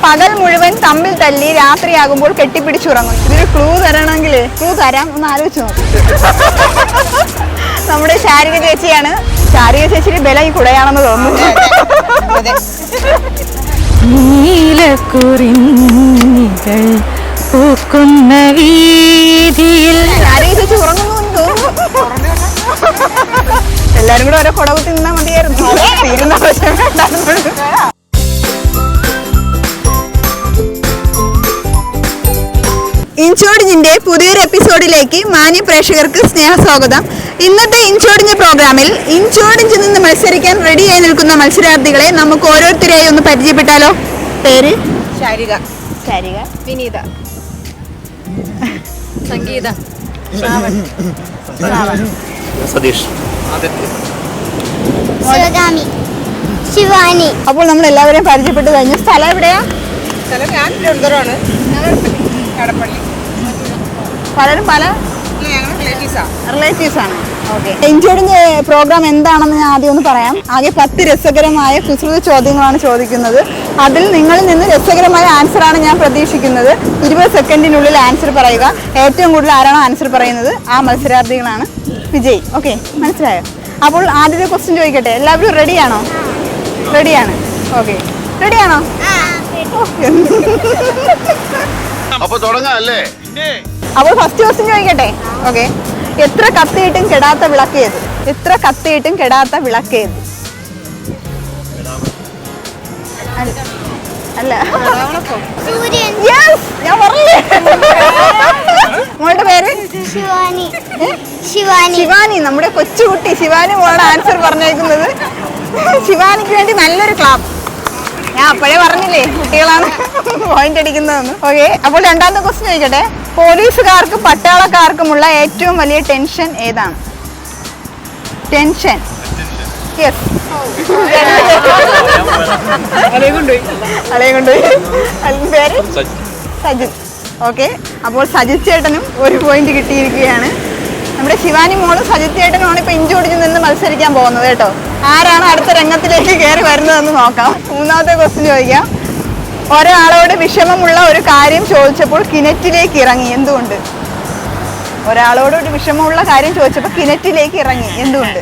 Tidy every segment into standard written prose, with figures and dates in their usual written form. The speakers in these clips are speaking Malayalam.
പകൽ മുഴുവൻ തമ്മിൽ തല്ലി രാത്രിയാകുമ്പോൾ കെട്ടിപ്പിടിച്ചുറങ്ങുന്നു. ഇതൊരു ക്ലൂ തരണമെങ്കിൽ ക്ലൂ തരാം, ഒന്ന് ആലോചിച്ച് നോക്കും. നമ്മുടെ ശാരിക ചേച്ചിയാണ്. ശാരിക ചേച്ചിയുടെ ബല ഈ കുടയാണെന്ന് തോന്നുന്നു. നീലക്കുറിഞ്ഞികൾ പൂക്കുന്ന വീതിയിൽ ശാരിക ചേച്ചി ഉറങ്ങുന്നു തോന്നുന്നു. എല്ലാരും കൂടെ ഓരോ കുടകുത്തി നിന്നാ മതിയായിരുന്നു. തീരുന്ന പ്രശ്നം. ഇൻചോടിഞ്ചിന്റെ പുതിയൊരു എപ്പിസോഡിലേക്ക് മാന്യ പ്രേക്ഷകർക്ക് സ്നേഹസ്വാഗതം. ഇന്നത്തെ ഇൻചോടിഞ്ച് പ്രോഗ്രാമിൽ ഇൻചോടിഞ്ചിൽ നിന്ന് മത്സരിക്കാൻ റെഡിയായി നിൽക്കുന്ന മത്സരാർത്ഥികളെ നമുക്ക് ഓരോരുത്തരെയായി ഒന്ന് പരിചയപ്പെട്ടാലോ? പേര്? ശാരിക, ശാരിക, വിനീത, സംഗീത, സതീഷ്, ശിവാനി. അപ്പോൾ നമ്മൾ എല്ലാവരെയും പരിചയപ്പെട്ട് കഴിഞ്ഞു. സ്ഥലം എവിടെയാ? സ്ഥലം ഞാൻ തിരുവനന്തപുരമാണ്. കടപ്പള്ളി. പലരും പല ഞങ്ങൾ റിലേറ്റീവ്സ് ആണ്. ഓക്കെ. ഇൻചോടിഞ്ച് പ്രോഗ്രാം എന്താണെന്ന് ഞാൻ ആദ്യം ഒന്ന് പറയാം. ആകെ 10 രസകരമായ കുസൃത ചോദ്യങ്ങളാണ് ചോദിക്കുന്നത്. അതിൽ നിങ്ങളിൽ നിന്ന് രസകരമായ ആൻസറാണ് ഞാൻ പ്രതീക്ഷിക്കുന്നത്. 20 സെക്കൻഡിനുള്ളിൽ ആൻസർ പറയുക. ഏറ്റവും കൂടുതൽ ആരാണോ ആൻസർ പറയുന്നത് ആ മത്സരാർത്ഥികളാണ് വിജയ്. ഓക്കെ, മനസ്സിലായോ? അപ്പോൾ ആദ്യത്തെ ക്വസ്റ്റ്യൻ ചോദിക്കട്ടെ. എല്ലാവരും റെഡിയാണോ? റെഡിയാണ്. ഓക്കെ, റെഡിയാണോ? അപ്പൊ തുടങ്ങാല്ലേ? അപ്പോൾ ഫസ്റ്റ് ക്വസ്റ്റ്യൻ ചോദിക്കട്ടെ. ഓക്കെ. എത്ര കത്തിയിട്ടും കെടാത്ത വിളക്കേത്? എത്ര കത്തിയിട്ടും കെടാത്ത വിളക്കേത്? അല്ല, യെസ്, ഞാൻ പറഞ്ഞില്ലേ. മോളുടെ പേര് ശിവാനി. ശിവാനി. നമ്മുടെ കൊച്ചുകുട്ടി ശിവാനി മോളുടെ ആൻസർ പറഞ്ഞേക്കുന്നത്. ശിവാനിക്ക് വേണ്ടി നല്ലൊരു ക്ലാപ്പ്. ഞാൻ അപ്പോഴേ പറഞ്ഞില്ലേ കുട്ടികളാണ് പോയിന്റ് അടിക്കുന്നതെന്ന്. ഓക്കെ. അപ്പോൾ രണ്ടാമത്തെ ക്വസ്റ്റ്യൻ ചോദിക്കട്ടെ. പോലീസുകാർക്കും പട്ടാളക്കാർക്കുമുള്ള ഏറ്റവും വലിയ ടെൻഷൻ ഏതാണ്? ടെൻഷൻ. യെസ്. അലയും കൊണ്ടുപോയി. പേര് സജിത്. ഓക്കെ. അപ്പോൾ സജിത് ചേട്ടനും ഒരു പോയിന്റ് കിട്ടിയിരിക്കുകയാണ്. നമ്മുടെ ശിവാനി മോളും സജിത് ചേട്ടനുമാണ് ഇപ്പൊ ഇഞ്ചോടിച്ച് നിന്ന് മത്സരിക്കാൻ പോകുന്നത് കേട്ടോ. ആരാണ് അടുത്ത രംഗത്തിലേക്ക് കയറി വരുന്നതെന്ന് നോക്കാം. മൂന്നാമത്തെ ക്വസ്റ്റ്യൻ ചോദിക്കാം. ഒരാളോട് വിഷമമുള്ള ഒരു കാര്യം ചോദിച്ചപ്പോൾ കിണറ്റിലേക്ക് ഇറങ്ങി. എന്തുകൊണ്ട്? ഒരാളോട് ഒരു വിഷമമുള്ള കാര്യം ചോദിച്ചപ്പോൾ കിണറ്റിലേക്ക് ഇറങ്ങി. എന്തുകൊണ്ട്?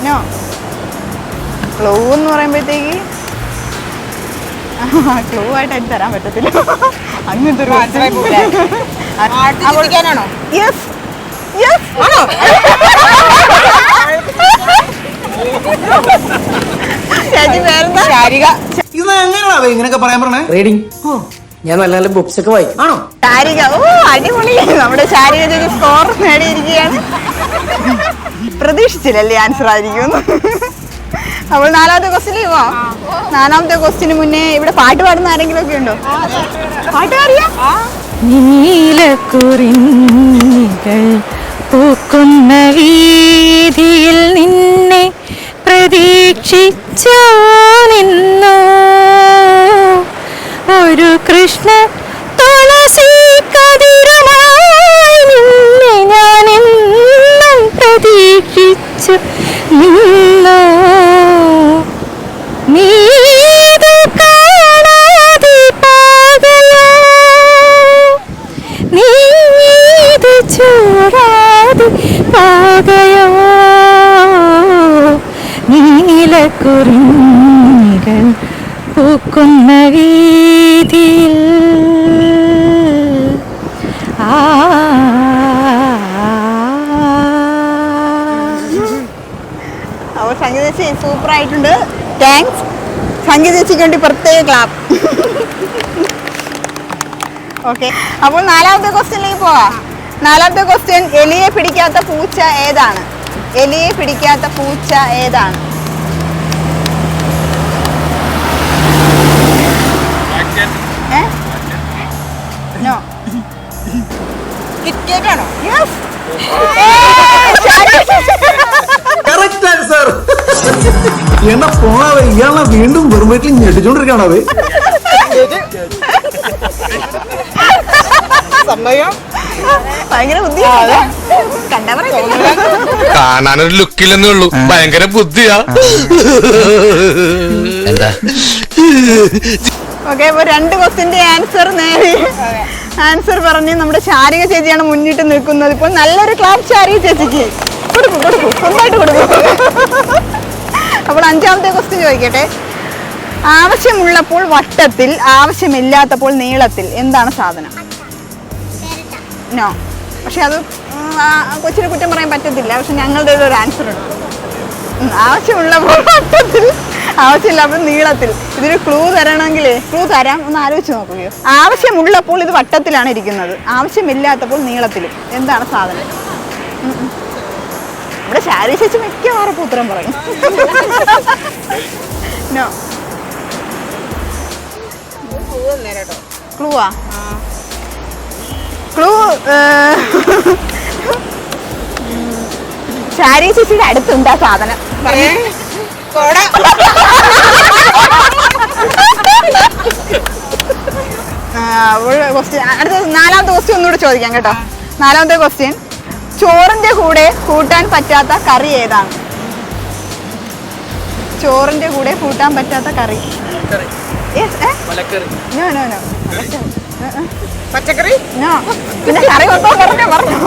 നോ. ക്ലൂ എന്ന് പറയുമ്പോഴത്തേക്ക് ക്ലൂ ആയിട്ട് എനിക്ക് തരാൻ പറ്റത്തില്ല. അങ്ങനത്തെ ഒരു യെസ്, യെസ്. ശാരിക. ഇങ്ങനെയൊക്കെ പറയാൻ പറഞ്ഞേ. റീഡിങ് ഞാൻ നല്ല നല്ല ബുക്സ് ഒക്കെ വായിക്കും. ആണോ? ശാരിക. ഓ, അടിപൊളി. നമ്മുടെ ശാരിക ചേച്ചി സ്കോർ നേടിയിരിക്കുകയാണ്. പ്രതീക്ഷിച്ചില്ലല്ലേ ആൻസർ ആയിരിക്കുമെന്ന്. അപ്പോൾ നാലാമത്തെ ക്വസ്റ്റ്യനിൽ പോവാം. നാലാമത്തെ ക്വസ്റ്റ്യന് മുന്നേ ഇവിടെ പാട്ട് പാടുന്ന ആരെങ്കിലും ഒക്കെ ഉണ്ടോ? പാട്ട് അറിയാം? നീലക്കുറിഞ്ഞികൾ പൂക്കുന്ന വീതിയിൽ നിന്നെ പ്രതീക്ഷിച്ചു നിന്നു ഒരു കൃഷ്ണ തുളസി കതിരുമായി നിന്നെ ഞാൻ എന്നും പ്രതീക്ഷിച്ചു നിന്നു. നീത് കാണാതെ പാകയോ, നീത് ചൂടാതെ പാകയോ, നീലക്കുറിഞ്ഞികൾ പൂക്കുന്ന വീതിയിൽ. അപ്പോൾ സംഗീത ചേച്ചി സൂപ്പർ ആയിട്ടുണ്ട്. താങ്ക്സ്. സംഗീത ചേച്ചിക്ക് വേണ്ടി പ്രത്യേക ക്ലാപ്പ്. ഓക്കെ. അപ്പോൾ നാലാമത്തെ ക്വസ്റ്റ്യനിലേക്ക് പോവാം. നാലാമത്തെ ക്വസ്റ്റ്യൻ. എലിയെ പിടിക്കാത്ത പൂച്ച ഏതാണ്? എലിയെ പിടിക്കാത്ത പൂച്ച ഏതാണ്? നോ. കിറ്റ്കാറ്റാണോ? യെസ്. Correct answer. എന്നാ പോണാവേ, ഇയാളെ വീണ്ടും വെറും വീട്ടിൽ ഞെട്ടിച്ചോണ്ടിരിക്കണാവേ. സമയം ഭയങ്കര ബുദ്ധി കണ്ടാ പറയത്തില്ല. കാണാനൊരു ലുക്കില്ലെന്നേ ഉള്ളൂ, ഭയങ്കര ബുദ്ധിയാ. എന്താ ഓക്കെ, അപ്പൊ 2 ക്വസ്റ്റ്യന്റെ ആൻസർ നേടി. ആൻസർ പറഞ്ഞ് നമ്മുടെ ശാരിക ചേച്ചിയാണ് മുന്നിട്ട് നിൽക്കുന്നത്. ഇപ്പോൾ നല്ലൊരു ക്ലാസ് ശാരിക ചേച്ചിക്ക് കൊടുക്കും, സ്വന്തമായിട്ട് കൊടുക്കും. അപ്പോൾ 5ാമത്തെ ക്വസ്റ്റ്യൻ ചോദിക്കട്ടെ. ആവശ്യമുള്ളപ്പോൾ വട്ടത്തിൽ, ആവശ്യമില്ലാത്തപ്പോൾ നീളത്തിൽ, എന്താണ് സാധനം? നോ. പക്ഷെ അത് കൊച്ചിനെ കുറ്റം പറയാൻ പറ്റത്തില്ല. പക്ഷെ ഞങ്ങളുടെ ഒരു ആൻസർ ഉണ്ട്. ആവശ്യമുള്ളപ്പോൾ വട്ടത്തിൽ, ആവശ്യമില്ലപ്പോൾ നീളത്തിൽ. ഇതൊരു ക്ലൂ തരണമെങ്കിൽ ക്ലൂ തരാം, ഒന്ന് ആലോചിച്ച് നോക്കുകയോ. ആവശ്യമുള്ളപ്പോൾ ഇത് വട്ടത്തിലാണ് ഇരിക്കുന്നത്, ആവശ്യമില്ലാത്തപ്പോൾ നീളത്തിലും. എന്താണ് സാധനം? ഇവിടെ ശാരീ ചേച്ചി മിക്കവാറും ഉത്തരം പറയും. നോ. ക്ലൂവാ? ക്ലൂ ശാരീ ചേച്ചിയുടെ അടുത്തുണ്ട് ആ സാധനം. അടുത്ത 4ാമത്തെ ക്വസ്റ്റ്യൻ ഒന്നുകൂടെ ചോദിക്കാം കേട്ടോ. 4ാമത്തെ ക്വസ്റ്റ്യൻ. ചോറിന്റെ കൂടെ കൂട്ടാൻ പറ്റാത്ത കറി ഏതാണ്? ചോറിന്റെ കൂടെ കൂട്ടാൻ പറ്റാത്ത കറി. No no no. പച്ചക്കറി. നോ. പിന്നെ കറി പറഞ്ഞു.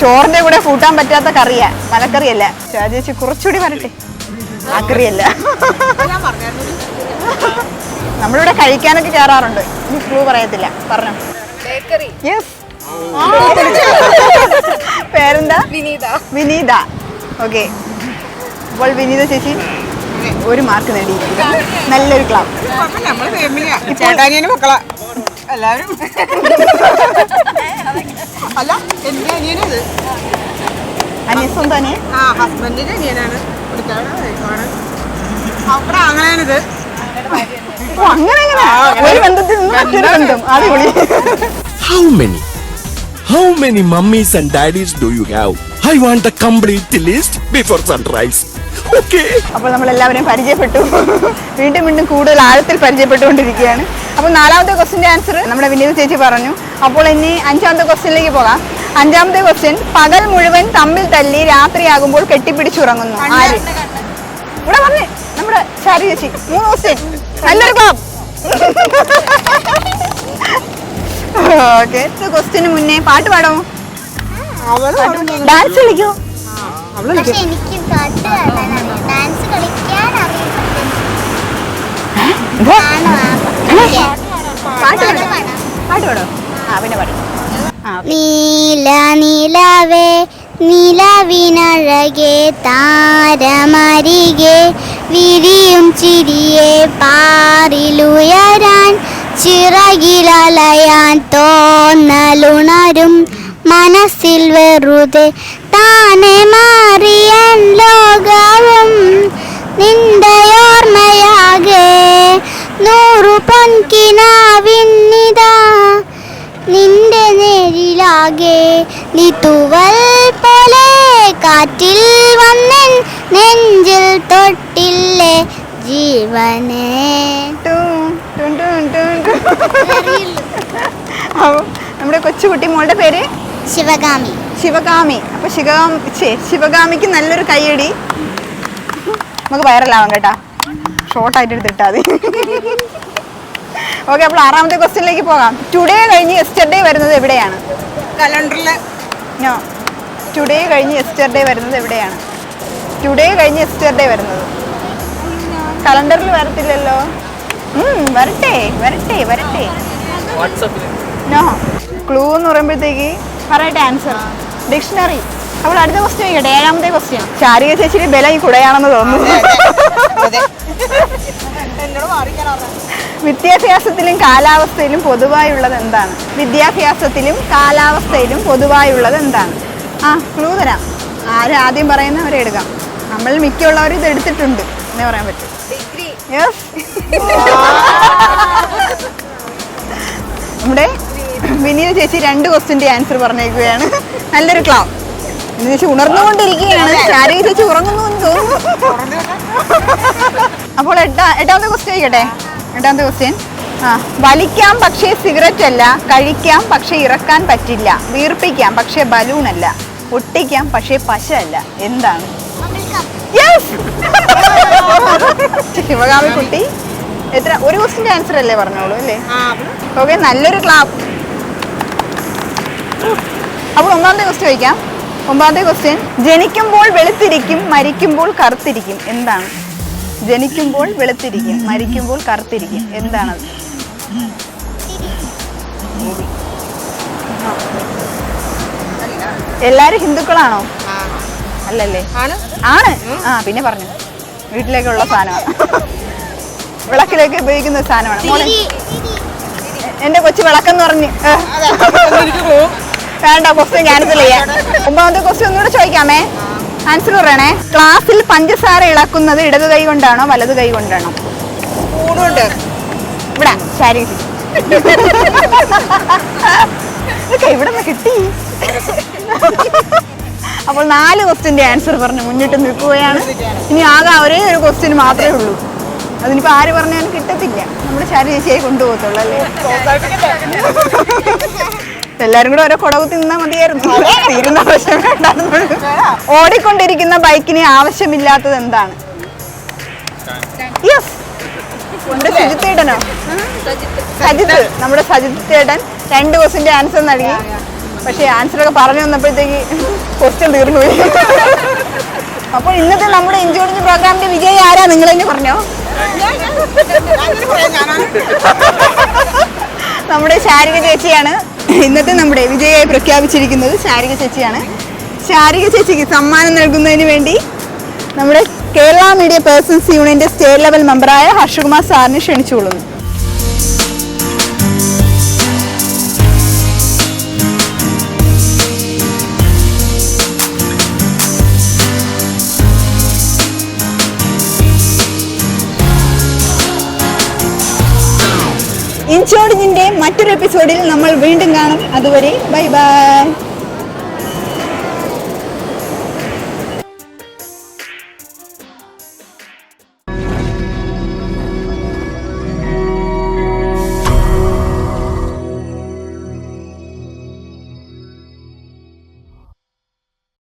ചോറിന്റെ കൂടെ കൂട്ടാൻ പറ്റാത്ത കറിയാ, മലക്കറിയല്ല. ചേച്ചി കുറച്ചുകൂടി വരട്ടെ. ആ കറിയല്ല. നമ്മളിവിടെ കഴിക്കാനൊക്കെ കയറാറുണ്ട്. ഇനി ക്ലൂ പറയത്തില്ല, പറഞ്ഞു. യെസ്. പേരെന്താ? വിനീത. ഓക്കെ, അപ്പോൾ വിനീത ചേച്ചി 1 മാർക്ക് നേടിയിരിക്കുന്നു. നല്ലൊരു ക്ലാപ്പ്. നമ്മള് ഫാമിലിയാ, ചേട്ടാനിയന്റെ മക്കളാ എല്ലാവരും. അല്ല, എന്റെ അനിയനത്. സ്വന്തം അനിയൻ? ആ, ഹസ്ബൻഡിന്റെ അനിയനാണ്. അവിടെ അങ്ങനെയാണിത്. അങ്ങനെ ഒരു ബന്ധത്തിൽ നിന്ന് മറ്റൊരു ബന്ധം. അടിപൊളി. How many mummies and daddies do you have? I want the complete list before sunrise. Okay. അപ്പോൾ നമ്മൾ എല്ലാവരെയും പരിചയപ്പെട്ടു. വീണ്ടും കൂടുതൽ ആഴത്തിൽ പരിചയപ്പെട്ടുകൊണ്ടിരിക്കുകയാണ്. അപ്പോൾ 4ാമത്തെ ക്വസ്റ്റ്യന്റെ ആൻസർ നമ്മുടെ വിനീത ചേച്ചി പറഞ്ഞു. അപ്പോൾ ഇനി 5ാമത്തെ ക്വസ്റ്റ്യനിലേക്ക് പോകാം. 5ാമത്തെ ക്വസ്റ്റ്യൻ. പകൽ മുഴുവൻ തമ്മിൽ തല്ലി രാത്രിയാകുമ്പോൾ കെട്ടിപ്പിടിച്ചുറങ്ങുന്നു. ആര്? ഇവിടെ വന്നേ നമ്മുടെ ശാരി ചേച്ചി. 3 ക്വസ്റ്റ്യൻ. നല്ലൊരു ക്ലാപ്പ്. ഓക്കെ, ക്വസ്റ്റ്യന് മുന്നേ പാട്ട് പാടാമോ? ഡാൻസ് കളിക്കോ? പക്ഷെ എനിക്ക് പാട്ട് പാടാൻ അറിയാം, ഡാൻസ് കളിക്കാൻ പാട്ട് പാടോ? ആ, പിന്നെ പാടും. നീല നിലവേ നിലവിനഴകെ താരമരികെ വിരിയും ചിരിയെ പാറിലുയരാൻ ചിറകിലലയാൻ തോന്നലുണരും മനസ്സിൽ വെറുതെ താനെ മാറിയൻ ലോകവും നിന്റെ ഓർമ്മയാകെ 100 പൊൻകിനാവിന്നിതാ നിന്റെ നേരിലാകെ നീ തൂവൽ പോലെ കാറ്റിൽ വന്നൻ നെഞ്ചിൽ തൊട്ടില്ലേ ജീവനെ. നമ്മുടെ കൊച്ചുകുട്ടി മോളുടെ പേര് ശിവകാമി. അപ്പൊ ശിവകാമിക്ക് നല്ലൊരു കയ്യടി. നമുക്ക് വൈറലാവാം കേട്ടാ, ഷോർട്ടായിട്ട് എടുത്തിട്ടാ മതി. ഓക്കെ, അപ്പോൾ 6ാമത്തെ ക്വസ്റ്റ്യനിലേക്ക് പോകാം. ടുഡേ കഴിഞ്ഞ് യെസ്റ്റർഡേ വരുന്നത് എവിടെയാണ്? കലണ്ടറില്. നോ. ടുഡേ കഴിഞ്ഞ് യെസ്റ്റർഡേ വരുന്നത് എവിടെയാണ്? ടുഡേ കഴിഞ്ഞ് യെസ്റ്റർഡേ വരുന്നത് കലണ്ടറിൽ വരത്തില്ലല്ലോ. വരട്ടെ. നോ. ക്ലൂ എന്ന് പറയുമ്പോഴത്തേക്ക് പറയട്ടെ ആൻസർ. ഡിക്ഷണറി. അപ്പോൾ അടുത്ത ക്വസ്റ്റ്യൻ ചോദിക്കട്ടെ. 7ാമത്തെ ക്വസ്റ്റ്യൻ. ശാരിക ചേച്ചിയുടെ ബല ഈ കുടയാണെന്ന് തോന്നുന്നു. വിദ്യാഭ്യാസത്തിലും കാലാവസ്ഥയിലും പൊതുവായുള്ളത് എന്താണ്? ക്ലൂ തരാം. ആദ്യം പറയുന്നവരെ എടുക്കാം. നമ്മൾ മിക്കുള്ളവരും ഇത് എടുത്തിട്ടുണ്ട് എന്നേ പറയാൻ പറ്റും. നമ്മുടെ വിനീത ചേച്ചി 2 ക്വസ്റ്റ്യന്റെ ആൻസർ പറഞ്ഞേക്കുകയാണ്. നല്ലൊരു ക്ലാപ്പ്. വിനീത ചേച്ചി ഉണർന്നുകൊണ്ടിരിക്കുകയാണ്. ശാരിക ചേച്ചി ഉറങ്ങുന്നു എന്ന് തോന്നുന്നു. അപ്പോൾ 8ാമത്തെ ക്വസ്റ്റ്യൻ ചോദിക്കട്ടെ. 8ാമത്തെ ക്വസ്റ്റ്യൻ. വലിക്കാം പക്ഷേ സിഗരറ്റ് അല്ല, കഴിക്കാം പക്ഷെ ഇറക്കാൻ പറ്റില്ല, വീർപ്പിക്കാം പക്ഷെ ബലൂൺ അല്ല, ഒട്ടിക്കാം പക്ഷേ പശ അല്ല, എന്താണ്? ശിവകാമി കുട്ടി എത്ര ഒരു ക്വസ്റ്റിന്റെ ആൻസർ അല്ലേ പറഞ്ഞോളൂ അല്ലേ? ഓക്കെ, നല്ലൊരു ക്ലാപ്പ്. അപ്പോൾ 9ാമത്തെ ക്വസ്റ്റ്യൻ ചോദിക്കാം. 9ാമത്തെ ക്വസ്റ്റ്യൻ, ജനിക്കുമ്പോൾ വെളുത്തിരിക്കും മരിക്കുമ്പോൾ കറുത്തിരിക്കും, എന്താണ്? ജനിക്കുമ്പോൾ വെളുത്തിരിക്കും മരിക്കുമ്പോൾ കറുത്തിരിക്കും, എന്താണത്? എല്ലാരും ഹിന്ദുക്കളാണോ? അല്ലല്ലേ? ആണ്. പിന്നെ പറഞ്ഞു വീട്ടിലേക്കുള്ള സാധനമാണ്, വിളക്കിലേക്ക് ഉപയോഗിക്കുന്ന സാധനമാണ്. മോളെ എന്റെ കൊച്ചു വിളക്കെന്ന് പറഞ്ഞ് വേണ്ട, ക്വസ്റ്റ്യൻ ക്യാൻസൽ ചെയ്യാം. 9ാമത്തെ ക്വസ്റ്റ്യൻ ഒന്നുകൂടെ ചോദിക്കാമേ, ആൻസർ പറയണേ. ക്ലാസ്സിൽ പഞ്ചസാര ഇളക്കുന്നത് ഇടത് കൈ കൊണ്ടാണോ വലത് കൈ കൊണ്ടാണോ? ഇവിടെ ശാരി ഇവിടെ നിന്ന് കിട്ടി. അപ്പോൾ 4 ക്വസ്റ്റ്യന്റെ ആൻസർ പറഞ്ഞ് മുന്നിട്ട് നിൽക്കുകയാണ്. ഇനി ആകെ ഒരേ ഒരു ക്വസ്റ്റ്യൻ മാത്രമേ ഉള്ളൂ. അതിനിപ്പോ ആര് പറഞ്ഞാലും കിട്ടത്തില്ല, നമ്മുടെ ശാരി ചേച്ചിയെ കൊണ്ടുപോകത്തുള്ളൂ അല്ലേ? എല്ലാരും കൂടെ ഓരോ കുടകുത്തി നിന്നാ മതിയായിരുന്നു, തീരുന്ന ആവശ്യം വേണ്ടായിരുന്നു. ഓടിക്കൊണ്ടിരിക്കുന്ന ബൈക്കിന് ആവശ്യമില്ലാത്തത് എന്താണ്? യെസ്, നമ്മുടെ സജിത്ത് ചേട്ടനോ? സജിത്ത്, നമ്മുടെ സജിത്ത് ചേട്ടൻ 2 ക്വസ്റ്റിന്റെ ആൻസർ നൽകി. പക്ഷെ ആൻസർ ഒക്കെ പറഞ്ഞു വന്നപ്പോഴത്തേക്ക് ക്വസ്റ്റ്യൻ തീർന്നു പോയി. അപ്പോൾ ഇന്നത്തെ നമ്മുടെ ഇഞ്ചോടിഞ്ച് പ്രോഗ്രാമിന്റെ വിജയി ആരാ? നിങ്ങൾ തന്നെ പറഞ്ഞോ. നമ്മുടെ ശാരിക ചേച്ചിയാണ് ഇന്നത്തെ നമ്മുടെ വിജയിയായി പ്രഖ്യാപിച്ചിരിക്കുന്നത്. ശാരിക ചേച്ചിയാണ്. ശാരിക ചേച്ചിക്ക് സമ്മാനം നൽകുന്നതിന് വേണ്ടി നമ്മുടെ കേരള മീഡിയ പേഴ്സൺസ് യൂണിയന്റെ സ്റ്റേറ്റ് ലെവൽ മെമ്പറായ ഹർഷകുമാർ സാറിനെ ക്ഷണിച്ചുകൊള്ളുന്നു. ഇഞ്ചോടിഞ്ചിന്റെ മറ്റൊരു എപ്പിസോഡിൽ നമ്മൾ വീണ്ടും കാണും. അതുവരെ ബൈ ബൈ.